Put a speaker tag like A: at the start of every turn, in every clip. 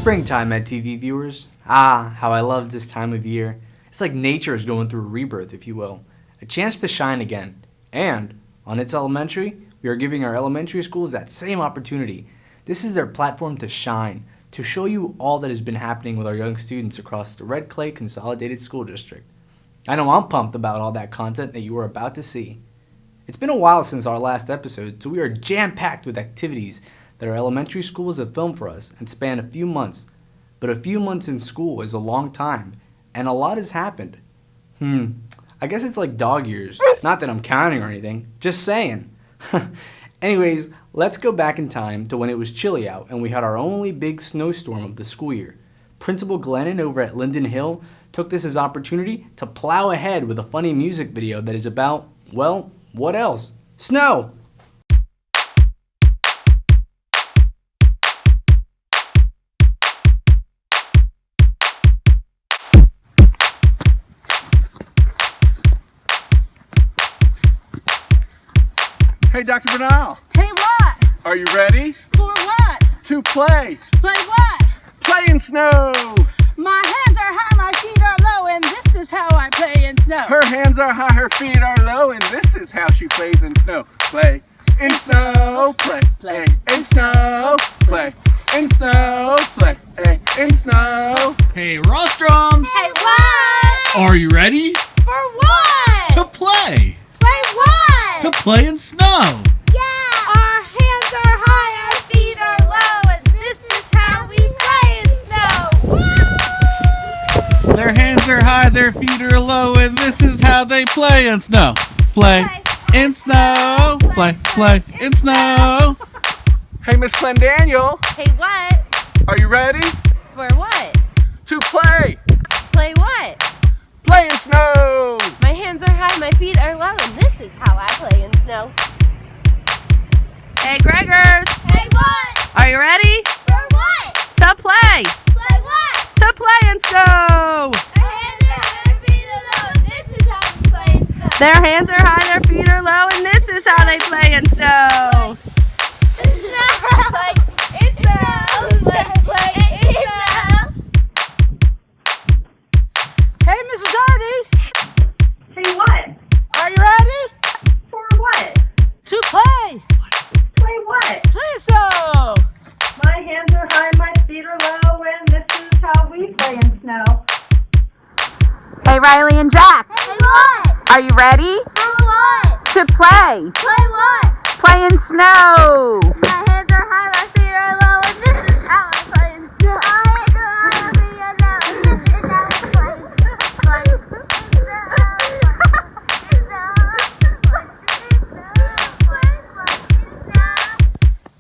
A: Springtime TV viewers. Ah, how I love this time of year. It's like nature is going through a rebirth, if you will. A chance to shine again. And on It's Elementary, we are giving our elementary schools that same opportunity. This is their platform to shine, to show you all that has been happening with our young students across the Red Clay Consolidated School District. I know I'm pumped about all that content that you are about to see. It's been a while since our last episode, so we are jam-packed with activities that our elementary schools have filmed for us and span a few months. But a few months in school is a long time, and a lot has happened. I guess it's like dog years. Not that I'm counting or anything, just saying. Anyways, let's go back in time to when it was chilly out and we had our only big snowstorm of the school year. Principal Glennon over at Linden Hill took this as opportunity to plow ahead with a funny music video that is about, well, what else? Snow!
B: Hey, Dr. Bernal.
C: Hey, what?
B: Are you ready?
C: For what?
B: To play.
C: Play what?
B: Play in snow.
C: My hands are high, my feet are low, and this is how I play in snow.
B: Her hands are high, her feet are low, and this is how she plays in snow. Play in snow. Play. Play in snow. Play in snow. Play in snow.
D: Hey, Rostrums.
E: Hey, what?
D: Are you ready?
E: For what?
D: To play.
E: Play what?
D: To play in snow.
E: Yeah. Our hands are high, our feet are low, and this is how we play in snow.
D: Their hands are high, their feet are low, and this is how they play in snow. Play in snow. Play in snow.
B: Hey, Miss Clendaniel.
E: Hey, what?
B: Are you ready?
E: For what?
B: To play.
E: Play what?
B: Play in snow.
E: My hands are high, my feet are low, and this is how I play in snow.
F: Hey, Gregors!
E: Hey, what?
F: Are you ready?
E: For what?
F: To play!
E: Play what?
F: To play in snow!
E: Our hands are high, our feet are low, and this is how we play in snow.
F: Their hands are high, their feet are low, and this is how they play in snow.
E: Play in snow. Play in snow.
C: Hey, Mrs. Hardy.
G: Hey, what?
C: Are you ready?
G: For what?
C: To play.
G: Play what?
C: Play snow.
G: My hands are high, my feet are low, and this is how we play in snow.
F: Hey, Riley and Jack!
E: Hey, what?
F: Are you ready?
E: For what?
F: To play!
E: Play what?
F: Play in snow!
E: My hands are high, my feet are low, and this is how I play in snow. My hands are high, my feet are low, and this is how I play in snow.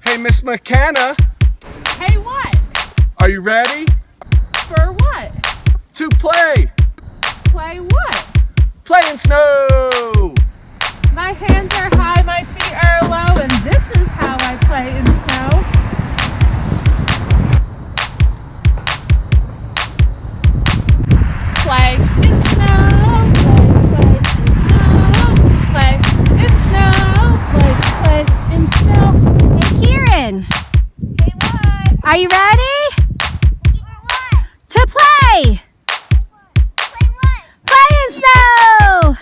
B: Hey, Miss McKenna.
C: Hey, what?
B: Are you ready?
C: For what?
B: To play.
C: Play what?
B: Play in snow.
C: My hands are high, my feet are low, and this is how I play in snow. Play in snow, play in snow, play in snow.
F: Hey, Kieran!
E: Hey, what?
F: Are you ready?
E: For what?
F: To play!
E: Play what?
F: Play in snow!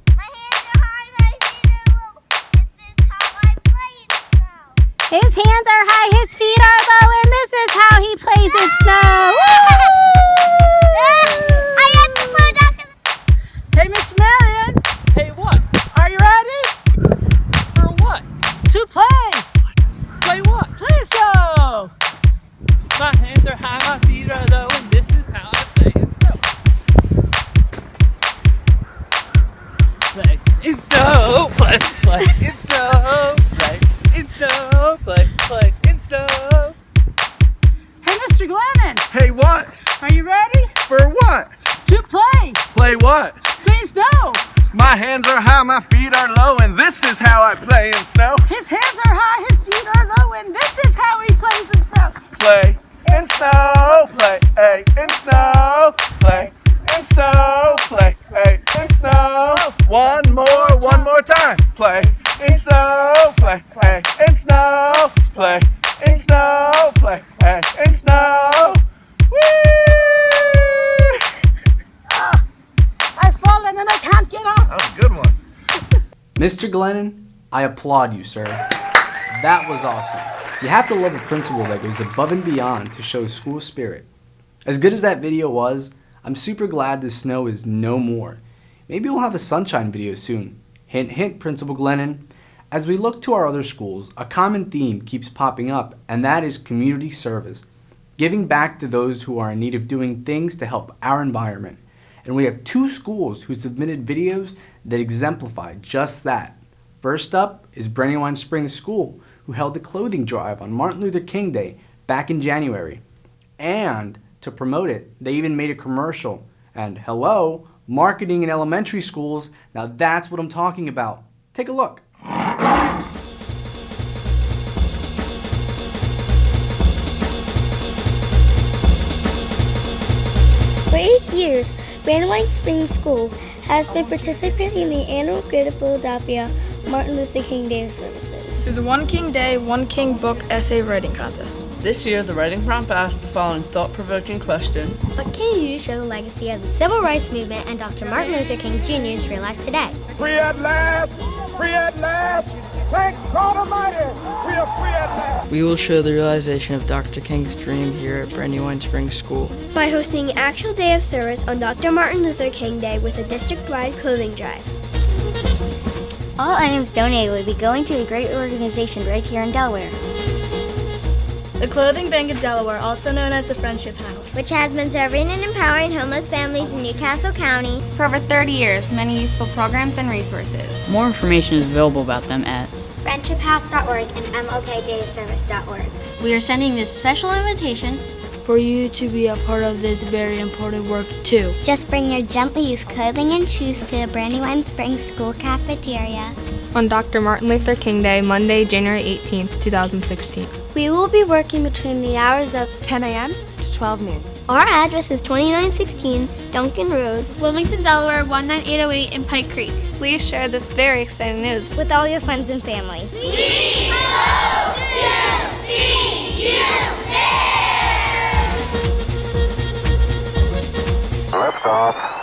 E: My hands are high, my feet are low. This is how I play in snow.
F: His hands are high, his feet are low, and this is how he plays in snow.
E: I have to slow down 'cause
C: Hey, Miss Marion,
B: Hey, what?
C: are you ready?
B: For what?
C: To play.
B: Play what?
C: Play snow.
H: My hands are high, my feet are low, and this is how I play in snow. Play in snow, play in snow, play in snow, play in snow.
C: Hey, Mr. Glennon,
B: Hey, what?
C: are you ready?
B: For what?
C: To play.
B: Play what?
C: Play snow.
B: My hands are high, my feet are low, and this is how I play in snow.
C: His hands are high, his feet are low, and this is how he plays in snow.
B: Play in snow, play in snow, play in snow, play in snow. One more time. Play in snow, play in snow, play in snow, play in
A: Mr. Glennon, I applaud you, sir. That was awesome. You have to love a principal that goes above and beyond to show school spirit. As good as that video was, I'm super glad the snow is no more. Maybe we'll have a sunshine video soon. Hint, hint, Principal Glennon. As we look to our other schools, a common theme keeps popping up, and that is community service. Giving back to those who are in need of doing things to help our environment. And we have 2 schools who submitted videos that exemplify just that. First up is Brandywine Springs School, who held a clothing drive on Martin Luther King Day back in January. And to promote it, they even made a commercial. And hello, marketing in elementary schools, now that's what I'm talking about. Take a look.
E: For 8 years, Brandywine Springs School has been participating in the annual Greater Philadelphia Martin Luther King Day services.
I: Through the One King Day, One King book essay writing contest.
J: This year, the writing prompt asked the following thought-provoking question.
E: What can you do to show the legacy of the civil rights movement and Dr. Martin Luther King Jr. is realized today?
B: Free at last! Free at last! Thank God Almighty! We are free at last!
J: We will show the realization of Dr. King's dream here at Brandywine Springs School
E: By hosting an actual day of service on Dr. Martin Luther King Day with a district-wide clothing drive.
F: All items donated will be going to a great organization right here in Delaware.
I: The Clothing Bank of Delaware, also known as the Friendship House,
E: Which has been serving and empowering homeless families in Newcastle County
K: for over 30 years, many useful programs and resources.
L: More information is available about them at
E: friendshiphouse.org and mokdayservice.org.
F: We are sending this special invitation
I: for you to be a part of this very important work too.
E: Just bring your gently used clothing and shoes to the Brandywine Springs School cafeteria
C: on Dr. Martin Luther King Day, Monday, January 18th, 2016.
E: We will be working between the hours of
C: 10 a.m. to 12 noon.
E: Our address is 2916 Duncan Road,
K: Wilmington, Delaware 19808 in Pike Creek.
C: Please share this very exciting news
E: with all your friends and family.
K: We hope to see you there!
B: Lift off.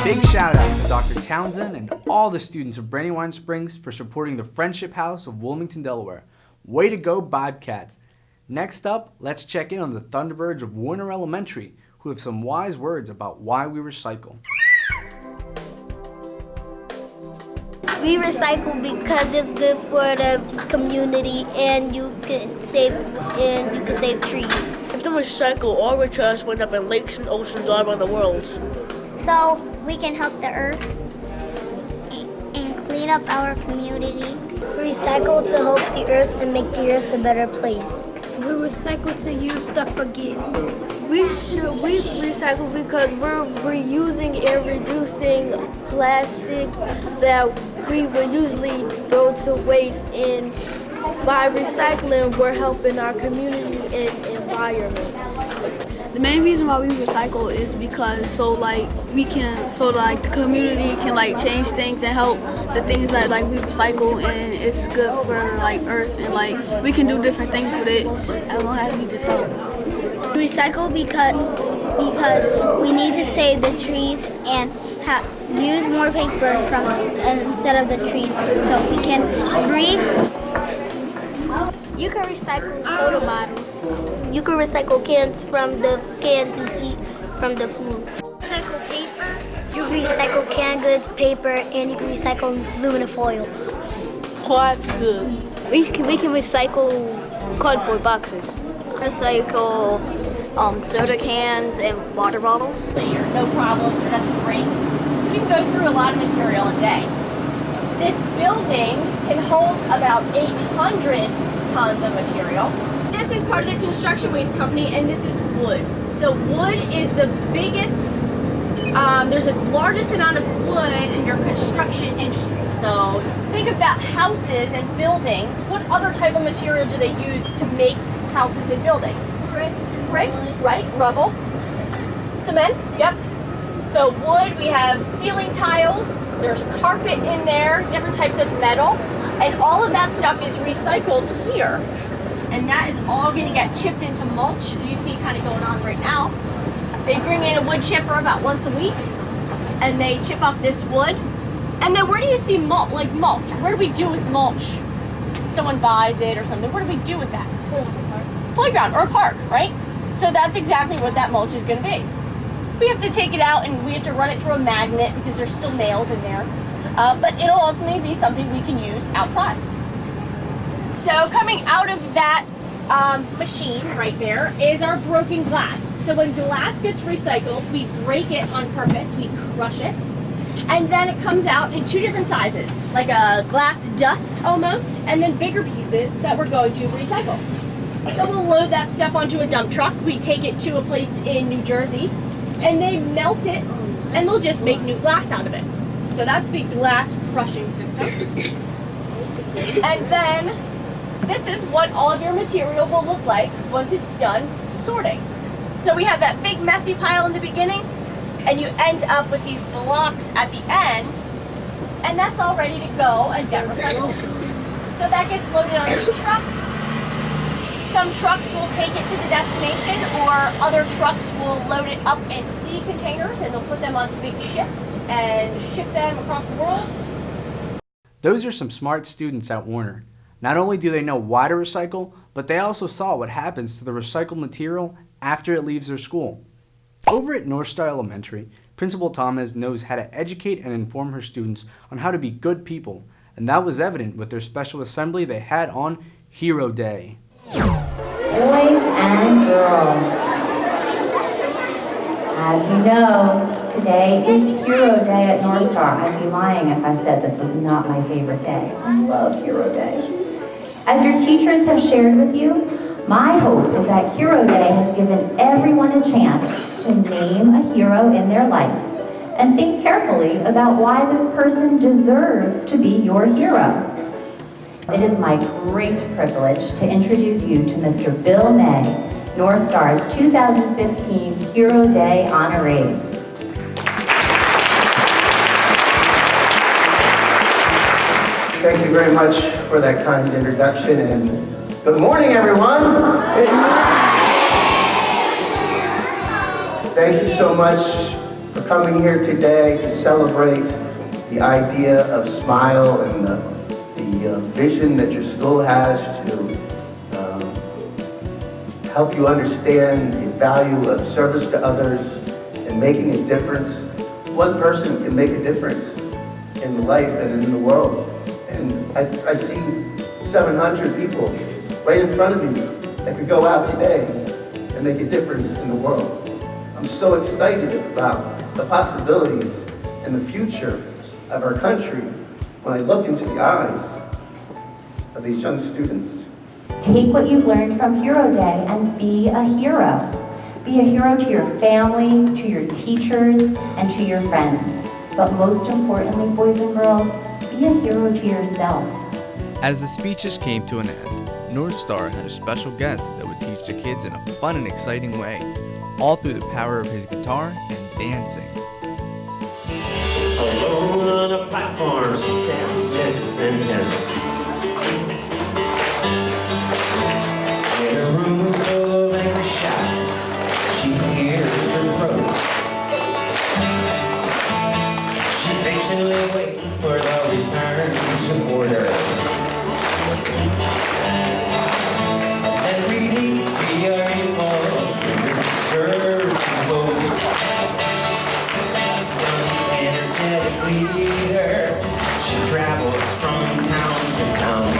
A: Big shout out to Dr. Townsend and all the students of Brandywine Springs for supporting the Friendship House of Wilmington, Delaware. Way to go, Bobcats. Next up, let's check in on the Thunderbirds of Warner Elementary, who have some wise words about why we recycle.
E: We recycle because it's good for the community and you can save trees.
M: If we recycle, all our trash will end up in lakes and oceans all around the world.
E: So we can help the earth and clean up our community. Recycle to help the earth and make the earth a better place.
N: We recycle to use stuff again. We recycle because we're reusing and reducing plastic that we would usually throw to waste, and by recycling we're helping our community and environment.
O: The main reason why we recycle is because the community can change things and help the things that we recycle, and it's good for earth, and we can do different things with it as long as we just help.
E: We recycle because we need to save the trees and use more paper instead of the trees so we can breathe. You can recycle soda bottles. You can recycle cans from the can to eat from the food. Recycle paper. You recycle canned goods, paper, and you can recycle aluminum foil.
M: Plastic.
N: We can recycle cardboard boxes.
F: Recycle soda cans and water bottles.
P: No problems or nothing breaks. So we can go through a lot of material a day. This building can hold about 800 tons of material. This is part of the construction waste company, and this is wood. So wood is the biggest, there's the largest amount of wood in your construction industry. So think about houses and buildings. What other type of material do they use to make houses and buildings? Bricks, right, rubble. Cement, yep. So wood, we have ceiling tiles, there's carpet in there, different types of metal, and all of that stuff is recycled here. And that is all gonna get chipped into mulch. You see kind of going on right now. They bring in a wood chipper about once a week, and they chip up this wood. And then where do you see mulch? What do we do with mulch? Someone buys it or something. What do we do with that? Playground or a park, right? So that's exactly what that mulch is going to be. We have to take it out and we have to run it through a magnet because there's still nails in there. But it'll ultimately be something we can use outside. So coming out of that machine right there is our broken glass. So when glass gets recycled, we break it on purpose, we crush it, and then it comes out in two different sizes, like a glass dust almost, and then bigger pieces that we're going to recycle. So we'll load that stuff onto a dump truck. We take it to a place in New Jersey, and they melt it, and they'll just make new glass out of it. So that's the glass crushing system. And then this is what all of your material will look like once it's done sorting. So we have that big messy pile in the beginning, and you end up with these blocks at the end, and that's all ready to go and get recycled. So that gets loaded onto trucks. Some trucks will take it to the destination, or other trucks will load it up in sea containers, and they'll put them onto big ships and ship them across the world.
A: Those are some smart students at Warner. Not only do they know why to recycle, but they also saw what happens to the recycled material after it leaves their school. Over at North Star Elementary, Principal Thomas knows how to educate and inform her students on how to be good people, and that was evident with their special assembly they had on Hero Day.
Q: Boys and girls, as you know, today is Hero Day at North Star. I'd be lying if I said this was not my favorite day. I love Hero Day. As your teachers have shared with you, my hope is that Hero Day has given everyone a chance to name a hero in their life and think carefully about why this person deserves to be your hero. It is my great privilege to introduce you to Mr. Bill May, North Star's 2015 Hero Day honoree.
R: Thank you very much for that kind introduction, and good morning, everyone. Thank you so much for coming here today to celebrate the idea of SMILE and the vision that your school has to help you understand the value of service to others and making a difference. One person can make a difference in life and in the world. And I see 700 people right in front of me that could go out today and make a difference in the world. I'm so excited about the possibilities and the future of our country when I look into the eyes of these young students.
Q: Take what you've learned from Hero Day and be a hero. Be a hero to your family, to your teachers, and to your friends. But most importantly, boys and girls, be a hero to yourself.
S: As the speeches came to an end, North Star had a special guest that would teach the kids in a fun and exciting way, all through the power of his guitar and dancing.
T: Alone on a platform, she stands mid-sentence. In a room full of angry shots, she hears reproach. She patiently waits for the return to order. And repeats, we are equal, we deserve to vote. Energetic leader, she travels from town to town.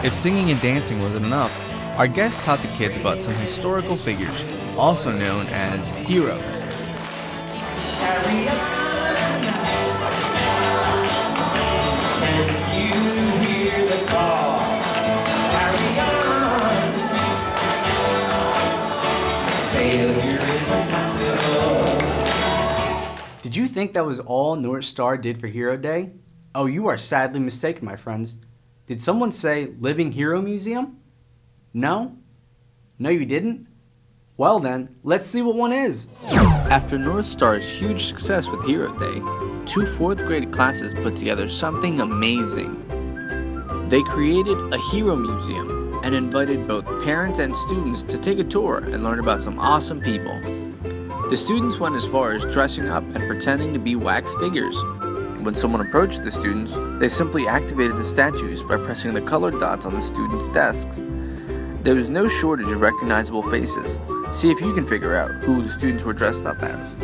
S: If singing and dancing wasn't enough, our guest taught the kids about some historical figures, also known as heroes.
A: Did you think that was all North Star did for Hero Day? Oh, you are sadly mistaken, my friends. Did someone say Living Hero Museum? No? No, you didn't? Well then, let's see what one is. After North Star's huge success with Hero Day, 2 4th grade classes put together something amazing. They created a Hero Museum and invited both parents and students to take a tour and learn about some awesome people. The students went as far as dressing up and pretending to be wax figures. When someone approached the students, they simply activated the statues by pressing the colored dots on the students' desks. There was no shortage of recognizable faces. See if you can figure out who the students were dressed up as.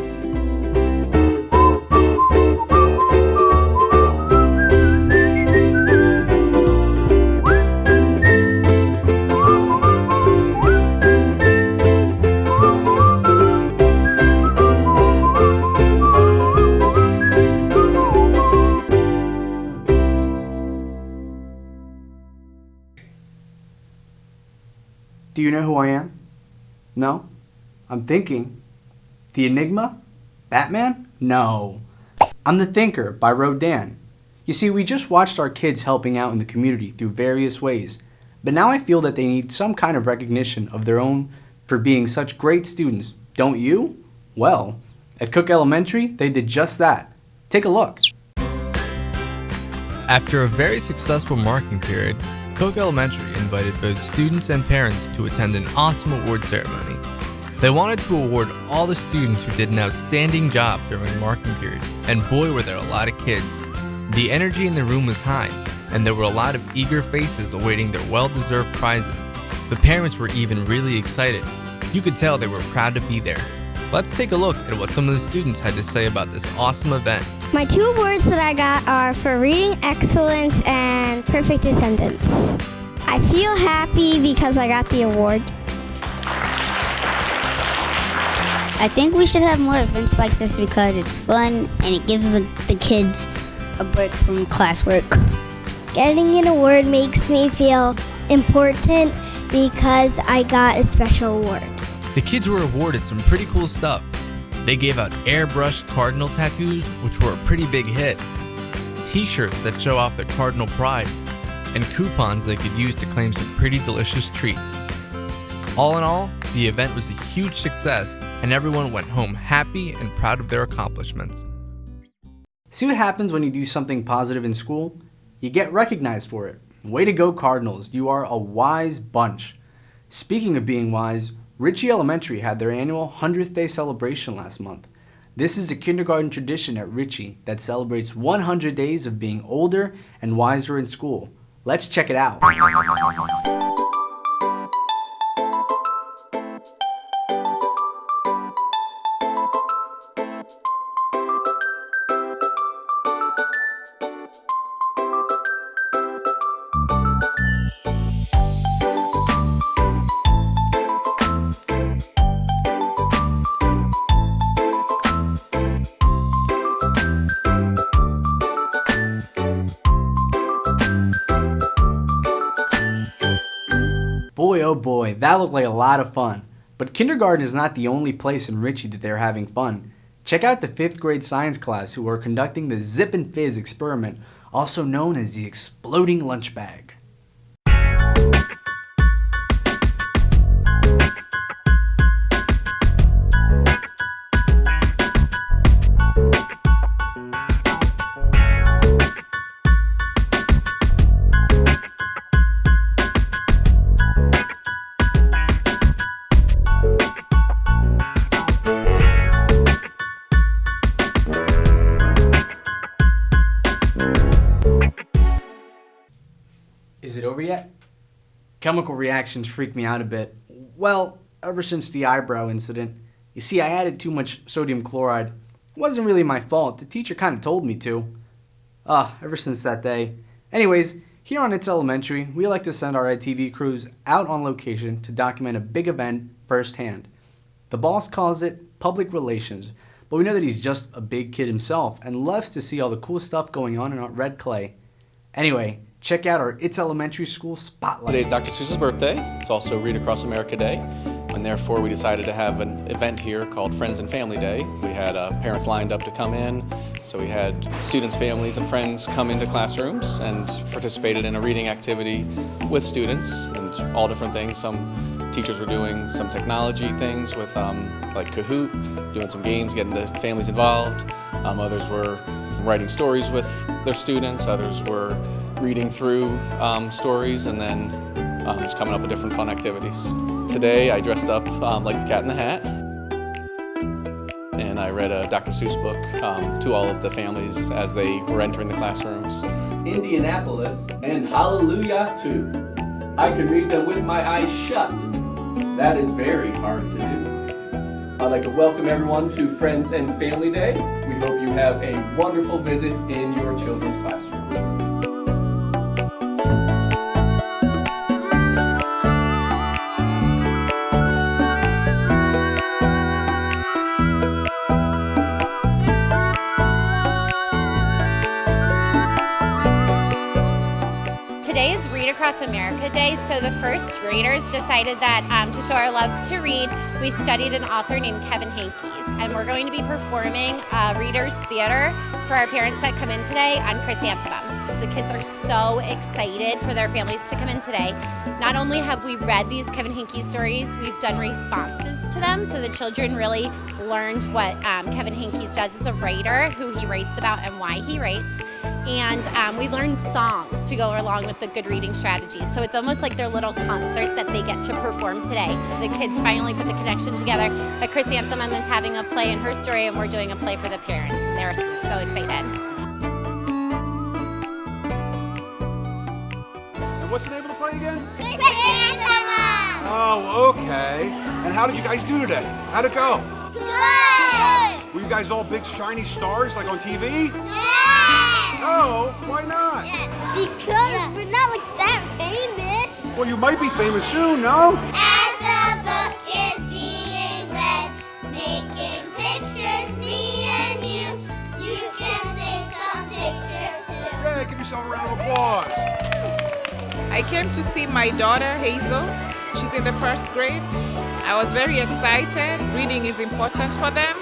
A: Do you know who I am? No? I'm thinking. The Enigma? Batman? No. I'm The Thinker by Rodin. You see, we just watched our kids helping out in the community through various ways, but now I feel that they need some kind of recognition of their own for being such great students, don't you? Well, at Cook Elementary, they did just that. Take a look.
S: After a very successful marking period, Cook Elementary invited both students and parents to attend an awesome award ceremony. They wanted to award all the students who did an outstanding job during the marking period, and boy were there a lot of kids. The energy in the room was high, and there were a lot of eager faces awaiting their well-deserved prizes. The parents were even really excited. You could tell they were proud to be there. Let's take a look at what some of the students had to say about this awesome event.
F: My 2 awards that I got are for reading excellence and perfect attendance. I feel happy because I got the award.
U: I think we should have more events like this because it's fun and it gives the kids a break from classwork.
F: Getting an award makes me feel important because I got a special award.
S: The kids were awarded some pretty cool stuff. They gave out airbrushed cardinal tattoos, which were a pretty big hit, t-shirts that show off their cardinal pride, and coupons they could use to claim some pretty delicious treats. All in all, the event was a huge success, and everyone went home happy and proud of their accomplishments.
A: See what happens when you do something positive in school? You get recognized for it. Way to go, Cardinals. You are a wise bunch. Speaking of being wise, Ritchie Elementary had their annual 100th Day celebration last month. This is a kindergarten tradition at Ritchie that celebrates 100 days of being older and wiser in school. Let's check it out. Boy, oh boy, that looked like a lot of fun. But kindergarten is not the only place in Ritchie that they're having fun. Check out the 5th grade science class who are conducting the Zip and Fizz experiment, also known as the exploding lunch bag. Is it over yet? Chemical reactions freak me out a bit. Well, ever since the eyebrow incident. You see, I added too much sodium chloride. It wasn't really my fault. The teacher kind of told me to. Ever since that day. Anyways, Here on It's Elementary, we like to send our ITV crews out on location to document a big event firsthand. The boss calls it public relations, but we know that he's just a big kid himself and loves to see all the cool stuff going on in our red clay. Anyway, check out our It's Elementary School Spotlight.
D: Today's Dr. Seuss's birthday. It's also Read Across America Day, and therefore we decided to have an event here called Friends and Family Day. We had parents lined up to come in, so we had students, families, and friends come into classrooms and participated in a reading activity with students and all different things. Some teachers were doing some technology things with like Kahoot, doing some games, getting the families involved. Others were writing stories with their students. Others were reading through stories and then just coming up with different fun activities. Today I dressed up like the Cat in the Hat, and I read a Dr. Seuss book to all of the families as they were entering the classrooms.
B: Indianapolis and Hallelujah too. I can read them with my eyes shut. That is very hard to do. I'd like to welcome everyone to Friends and Family Day. We hope you have a wonderful visit in your children's classroom.
V: Today is Read Across America Day, so the first graders decided that to show our love to read, we studied an author named Kevin Hankes, and we're going to be performing Readers Theater for our parents that come in today on Chrysanthemum. The kids are so excited for their families to come in today. Not only have we read these Kevin Hankes stories, we've done responses to them, so the children really learned what Kevin Hankes does as a writer, who he writes about and why he writes. And we learned songs to go along with the good reading strategies. So it's almost like their little concert that they get to perform today. The kids finally put the connection together. But Chrysanthemum is having a play in her story, and we're doing a play for the parents. And they're so excited.
W: And what's the name of the play again?
E: Chrysanthemum!
W: Oh, okay. And how did you guys do today? How'd it go?
E: Good!
W: Were you guys all big shiny stars like on TV?
E: Yeah!
W: Oh, why not?
E: Because we're not like that famous.
W: Well, you might be famous soon, no?
E: As the book is being read, making pictures, me and you can take some pictures too.
W: Yeah, give yourself a round of applause.
X: I came to see my daughter, Hazel. She's in the first grade. I was very excited. Reading is important for them,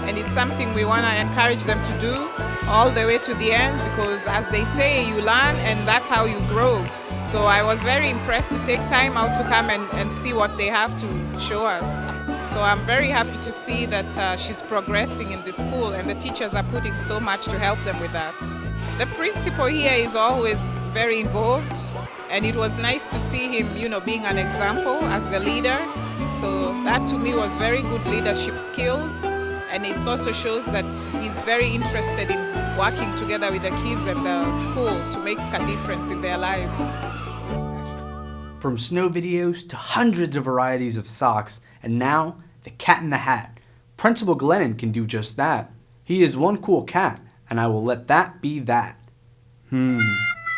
X: and it's something we want to encourage them to do all the way to the end, because as they say, you learn and that's how you grow. So I was very impressed to take time out to come and see what they have to show us. So I'm very happy to see that she's progressing in the school, and the teachers are putting so much to help them with that. The principal here is always very involved, and it was nice to see him, being an example as the leader. So that to me was very good leadership skills. And it also shows that he's very interested in working together with the kids and the school to make a difference in their lives.
A: From snow videos to hundreds of varieties of socks, and now the Cat in the Hat. Principal Glennon can do just that. He is one cool cat, and I will let that be that. You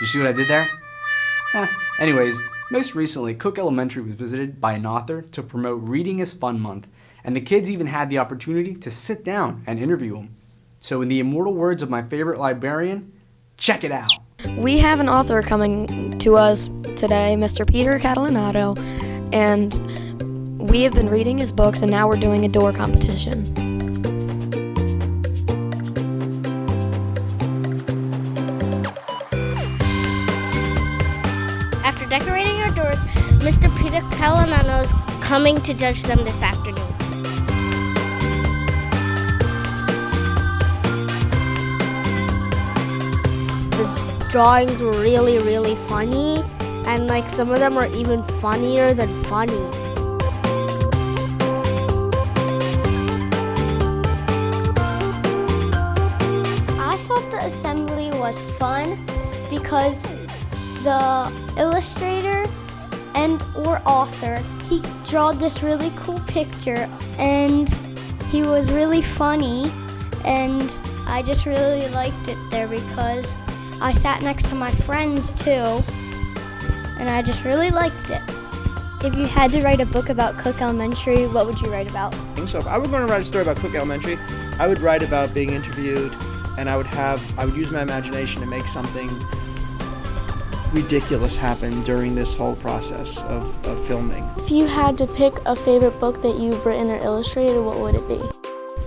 A: see what I did there? Anyways, most recently, Cook Elementary was visited by an author to promote Reading is Fun Month, and the kids even had the opportunity to sit down and interview him. So in the immortal words of my favorite librarian, check it out.
Y: We have an author coming to us today, Mr. Peter Catalinato, and we have been reading his books, and now we're doing a door competition.
Z: After decorating our doors, Mr. Peter Catalinato is coming to judge them this afternoon.
N: Drawings were really funny, and some of them were even funnier than funny.
F: I thought the assembly was fun because the illustrator or author, he drew this really cool picture, and he was really funny, and I just really liked it there because I sat next to my friends too, and I just really liked it. If you had to write a book about Cook Elementary, what would you write about?
C: So if I were going to write a story about Cook Elementary, I would write about being interviewed, and I would use my imagination to make something ridiculous happen during this whole process of filming.
N: If you had to pick a favorite book that you've written or illustrated, what would it be?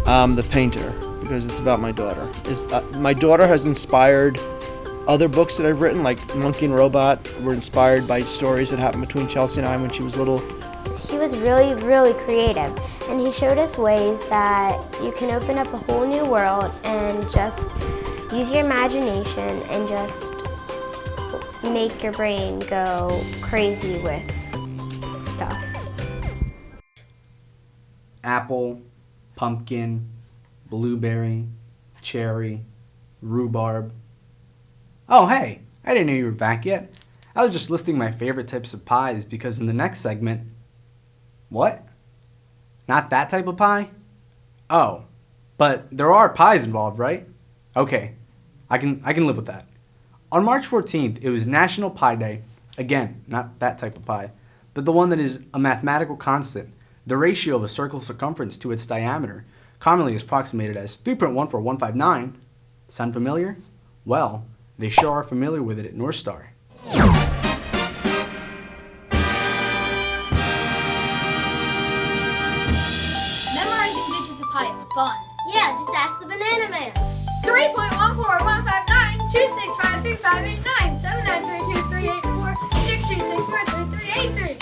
C: The Painter, because it's about my daughter. My daughter has inspired other books that I've written, like Monkey and Robot, were inspired by stories that happened between Chelsea and I when she was little.
F: He was really, really creative, and he showed us ways that you can open up a whole new world and just use your imagination and just make your brain go crazy with stuff.
A: Apple, pumpkin, blueberry, cherry, rhubarb. Oh hey, I didn't know you were back yet. I was just listing my favorite types of pies because in the next segment... What? Not that type of pie? Oh, but there are pies involved, right? Okay, I can live with that. On March 14th, it was National Pie Day. Again, not that type of pie, but the one that is a mathematical constant, the ratio of a circle's circumference to its diameter, commonly is approximated as 3.14159. Sound familiar? Well, they sure are familiar with it at North Star.
G: Memorizing digits of pi is fun.
Z: Yeah, just ask the Banana Man.
G: 3.141559653589793238463643383.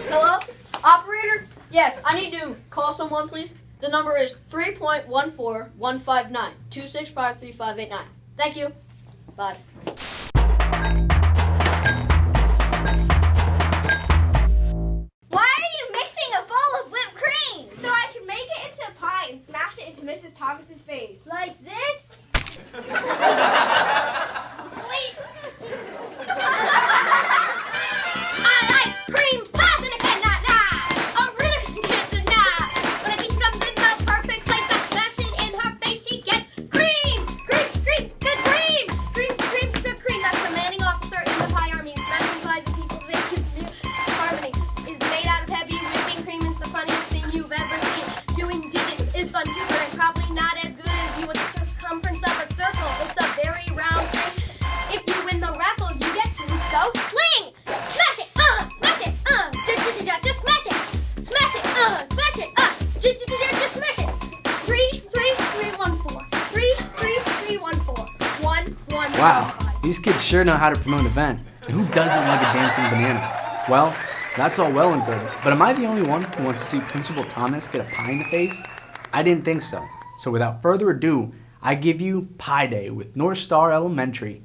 M: Hello? Operator? Yes, I need to call someone, please. The number is 3.1415926535889. Thank you. Bye.
Z: Why are you mixing a bowl of whipped cream?
G: So I can make it into a pie and smash it into Mrs. Thomas's face.
Z: Like this?
G: I like cream pies and I cannot lie. I really can't deny. When a teacher comes in the perfect place, I smash it in her face. She gets cream, cream, cream, good cream, cream, cream, good cream. That's commanding officer in the pie army. Smashing pies in people's faces. Harmony is made out of heavy whipping cream. It's the funniest thing you've ever seen. Doing digits is fun too, but probably not as good as you with the circumference of a circle. It's a very round thing. If you win the raffle, you get to go sling. Smash it, smash it, just smash it, smash it, smash it, just smash it. 33314, 33314, 111.
A: Wow, these kids sure know how to promote an event. And who doesn't like a dancing banana? Well, that's all well and good, but am I the only one who wants to see Principal Thomas get a pie in the face? I didn't think so. So without further ado, I give you Pie Day with North Star Elementary.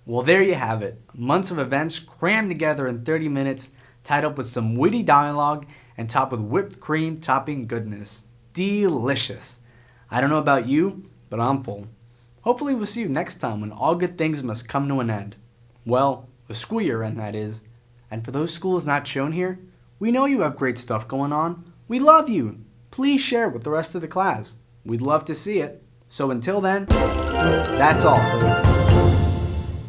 A: Well, there you have it. Months of events crammed together in 30 minutes, tied up with some witty dialogue, and topped with whipped cream topping goodness. Delicious. I don't know about you, but I'm full. Hopefully we'll see you next time when all good things must come to an end. Well, the school year end, that is. And for those schools not shown here, we know you have great stuff going on. We love you. Please share it with the rest of the class. We'd love to see it. So until then, that's all, folks.